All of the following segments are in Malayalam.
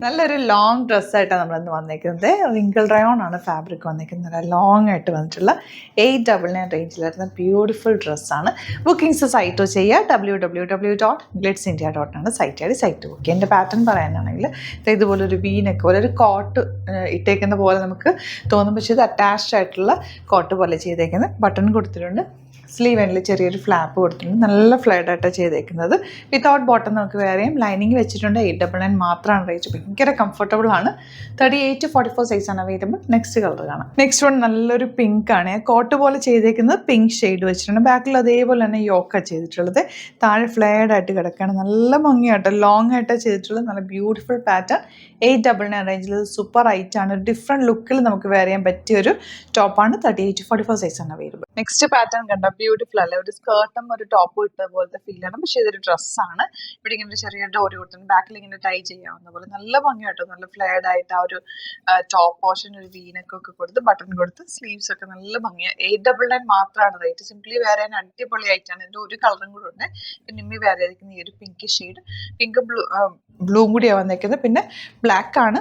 നല്ലൊരു ലോങ് ഡ്രസ്സായിട്ടാണ് നമ്മളിന്ന് വന്നിരിക്കുന്നത്. റിങ്കിൾ റയോൺ ആണ് ഫാബ്രിക് വന്നിരിക്കുന്നത്. ലോങ് ആയിട്ട് വന്നിട്ടുള്ള 899 റേഞ്ചിൽ വരുന്ന ബ്യൂട്ടിഫുൾ ഡ്രസ്സാണ്. ബുക്കിംഗ്സ് സൈറ്റ് ചെയ്യുക www.glitzindia.com സൈറ്റ് ആയി സൈറ്റ് ബുക്ക് ചെയ്യുക. എൻ്റെ പാറ്റേൺ പറയാനാണെങ്കിൽ ഇതുപോലെ ഒരു വീനൊക്കെ പോലെ ഒരു കോട്ട് ഇട്ടേക്കുന്ന പോലെ നമുക്ക് തോന്നും, പക്ഷേ ഇത് അറ്റാച്ച്ഡ് ആയിട്ടുള്ള കോട്ട് പോലെ ചെയ്തേക്കുന്നത്. ബട്ടൺ കൊടുത്തിട്ടുണ്ട്, സ്ലീവ് എൻഡിൽ ചെറിയൊരു ഫ്ലാപ്പ് കൊടുത്തിട്ടുണ്ട്. നല്ല ഫ്ലൈഡായിട്ടാണ് ചെയ്തേക്കുന്നത്. വിത്തൗട്ട് ബോട്ടം നമുക്ക് വേറെയും ലൈനിങ് വെച്ചിട്ടുണ്ട്. 899 മാത്രമാണ് റേറ്റ്. ഭയങ്കര കംഫർട്ടബിൾ ആണ്. 38 to 44 സൈസാണ് അവൈലബിൾ. നെക്സ്റ്റ് കളർ കാണാം. നെക്സ്റ്റ് വൺ നല്ലൊരു പിങ്ക് ആണ്. കോട്ട് പോലെ ചെയ്തേക്കുന്നത് പിങ്ക് ഷെയ്ഡ് വെച്ചിട്ടുണ്ട്. ബാക്കിൽ അതേപോലെ തന്നെ യോക്കാണ് ചെയ്തിട്ടുള്ളത്. താഴെ ഫ്ലെയർഡായിട്ട് കിടക്കുകയാണ്. നല്ല ഭംഗിയായിട്ട് ലോങ് ആയിട്ടാണ് ചെയ്തിട്ടുള്ളത്. നല്ല ബ്യൂട്ടിഫുൾ പാറ്റേൺ. 899 റേഞ്ചിൽ സൂപ്പർ ഐറ്റ് ആണ്. ഒരു ഡിഫറെൻറ്റ് ലുക്കിൽ നമുക്ക് വെയർ ചെയ്യാൻ പറ്റിയൊരു ടോപ്പാണ്. 38 to 44 സൈസാണ് അവൈലബിൾ. നെക്സ്റ്റ് പാറ്റേൺ കണ്ട ബ്യൂട്ടിഫുൾ അല്ലേ? ഒരു സ്കേർട്ടും ഒരു ടോപ്പും ഇട്ട പോലത്തെ ഫീലാണ്, പക്ഷേ ഇതൊരു ഡ്രസ്സാണ്. ഇവിടെ ഇങ്ങനെ ചെറിയ ഡോറി കൊടുത്തിട്ടുണ്ട്. ബാക്കിൽ ഇങ്ങനെ ടൈ ചെയ്യാവുന്ന പോലെ നല്ല ഭംഗിയായിട്ട് നല്ല ഫ്ലെയർഡ് ആയിട്ട് ആ ഒരു ടോപ്പ് പോർഷൻ ഒരു വീനൊക്കെ ഒക്കെ കൊടുത്ത് ബട്ടൺ കൊടുത്ത് സ്ലീവ്സ് ഒക്കെ നല്ല ഭംഗിയാണ്. 899 മാത്രമാണ് റേറ്റ്. സിംപ്ലി വേറെ ചെയ്യാൻ അടിപൊളിയായിട്ടാണ്. ഇതിൻ്റെ ഒരു കളറും കൂടെ ഉണ്ട്. പിന്നെ നിമ്മി വേറെ ചെയ്തിരിക്കുന്ന ഈ ഒരു പിങ്ക് ഷെയ്ഡ്, പിങ്ക് ബ്ലൂ കൂടിയാണ് വന്നേക്കുന്നത്. പിന്നെ ബ്ലാക്ക് ആണ്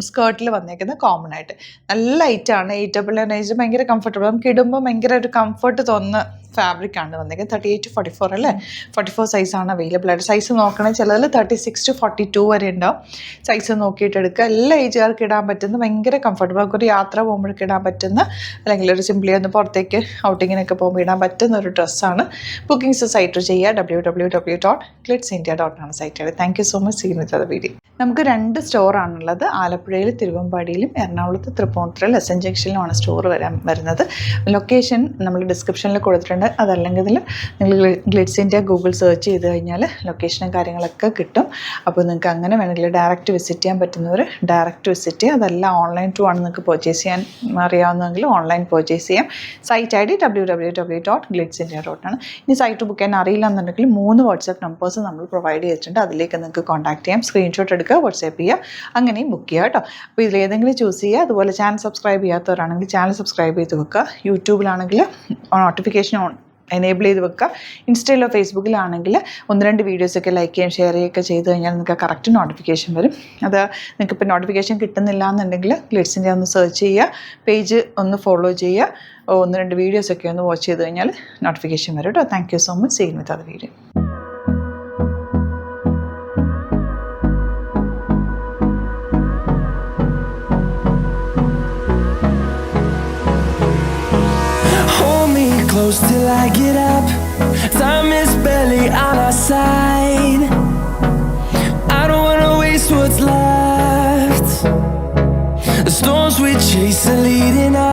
സ്കേർട്ടിൽ വന്നേക്കുന്നത് കോമൺ ആയിട്ട്. നല്ല ലൈറ്റാണ്. 899 റേഞ്ച് ഭയങ്കര കംഫർട്ടബിൾ. നമുക്ക് ഇടുമ്പോൾ ഭയങ്കര ഒരു കംഫർട്ട് തോന്നുന്ന ഫാബ്രിക് ആണ് വന്നേക്കുന്നത്. 38 to 44 അല്ലേ? 44 സൈസാണ് അവൈലബിൾ ആയിട്ട്. സൈസ് നോക്കണേ, ചിലതിൽ 36 to 42 വരെ ഉണ്ടാവും. സൈസ് നോക്കിയിട്ട് എടുക്കുക. എല്ലാ ഏജുകാർക്ക് ഇടാൻ പറ്റുന്ന ഭയങ്കര കംഫർട്ടബിൾ. നമുക്കൊരു യാത്ര പോകുമ്പോഴേക്ക് ഇടാൻ പറ്റുന്ന, അല്ലെങ്കിൽ ഒരു സിംപ്ലി ഒന്ന് പുറത്തേക്ക് ഔട്ടിങ്ങിനൊക്കെ പോകുമ്പോൾ ഇടാൻ പറ്റുന്ന ഒരു ഡ്രസ്സാണ്. ബുക്കിംഗ്സ് സൈറ്റ് ചെയ്യുക www.glitzindia.com site. Thank you so much. See you with the video. നമുക്ക് 2 സ്റ്റോറാണുള്ളത്. ആലപ്പുഴയിൽ തിരുവമ്പാടിയിലും എറണാകുളത്ത് തൃപ്പൂണിത്തുറയിൽ എസ് എൻ ജംഗ്ഷനിലുമാണ് സ്റ്റോർ വരുന്നത്. ലൊക്കേഷൻ നമ്മൾ ഡിസ്ക്രിപ്ഷനിൽ കൊടുത്തിട്ടുണ്ട്. അതല്ലെങ്കിൽ നിങ്ങൾ ഗ്ലിറ്റ്സ് ഇന്ത്യ ഗൂഗിൾ സെർച്ച് ചെയ്ത് കഴിഞ്ഞാൽ ലൊക്കേഷനും കാര്യങ്ങളൊക്കെ കിട്ടും. അപ്പോൾ നിങ്ങൾക്ക് അങ്ങനെ വേണമെങ്കിൽ ഡയറക്റ്റ് വിസിറ്റ് ചെയ്യാൻ പറ്റുന്നവർ ഡയറക്റ്റ് വിസിറ്റ് ചെയ്യുക. അതല്ല ഓൺലൈൻ ത്രൂ ആണ് നിങ്ങൾക്ക് പർച്ചേസ് ചെയ്യാൻ അറിയാവുന്നതെങ്കിൽ ഓൺലൈൻ പർച്ചേസ് ചെയ്യാം. Site I D www.glitzindia.com. ഇനി സൈറ്റ് ബുക്ക് ചെയ്യാൻ അറിയില്ല എന്നുണ്ടെങ്കിൽ 3 വാട്സാപ്പ് നമ്പേഴ്സ് നമ്മൾ പ്രൊവൈഡ് ചെയ്തിട്ടുണ്ട്. അതിലേക്ക് നിങ്ങൾക്ക് കോൺടാക്ട് ചെയ്യാം. സ്ക്രീൻഷോട്ട് എടുക്കുക, വാട്സാപ്പ് ചെയ്യുക, അങ്ങനെയും ബുക്ക് ചെയ്യുക കേട്ടോ. അപ്പോൾ ഇതിലേതെങ്കിലും ചൂസ് ചെയ്യുക. അതുപോലെ ചാനൽ സബ്സ്ക്രൈബ് ചെയ്യാത്തവരാണെങ്കിൽ ചാനൽ സബ്സ്ക്രൈബ് ചെയ്ത് വെക്കുക. യൂട്യൂബിലാണെങ്കിൽ നോട്ടിഫിക്കേഷൻ എനേബിൾ ചെയ്ത് വെക്കുക. ഇൻസ്റ്റയിലോ ഫേസ്ബുക്കിലാണെങ്കിൽ 1-2 വീഡിയോസൊക്കെ ലൈക്ക് ചെയ്യുകയും ഷെയർ ചെയ്യുകയൊക്കെ ചെയ്ത് കഴിഞ്ഞാൽ നിങ്ങൾക്ക് കറക്റ്റ് നോട്ടിഫിക്കേഷൻ വരും. അത് നിങ്ങൾക്ക് ഇപ്പോൾ നോട്ടിഫിക്കേഷൻ കിട്ടുന്നില്ല എന്നുണ്ടെങ്കിൽ ഗ്ലിറ്റ്സ് ഇന്ത്യ ഒന്ന് സെർച്ച് ചെയ്യുക, പേജ് ഒന്ന് ഫോളോ ചെയ്യുക, 1-2 വീഡിയോസൊക്കെ ഒന്ന് വാച്ച് ചെയ്ത് കഴിഞ്ഞാൽ നോട്ടിഫിക്കേഷൻ വരും കേട്ടോ. Thank you so much. See you with the video. Close till I get up. Time is barely on our side. I don't wanna waste what's left. The storms we chase are leading us.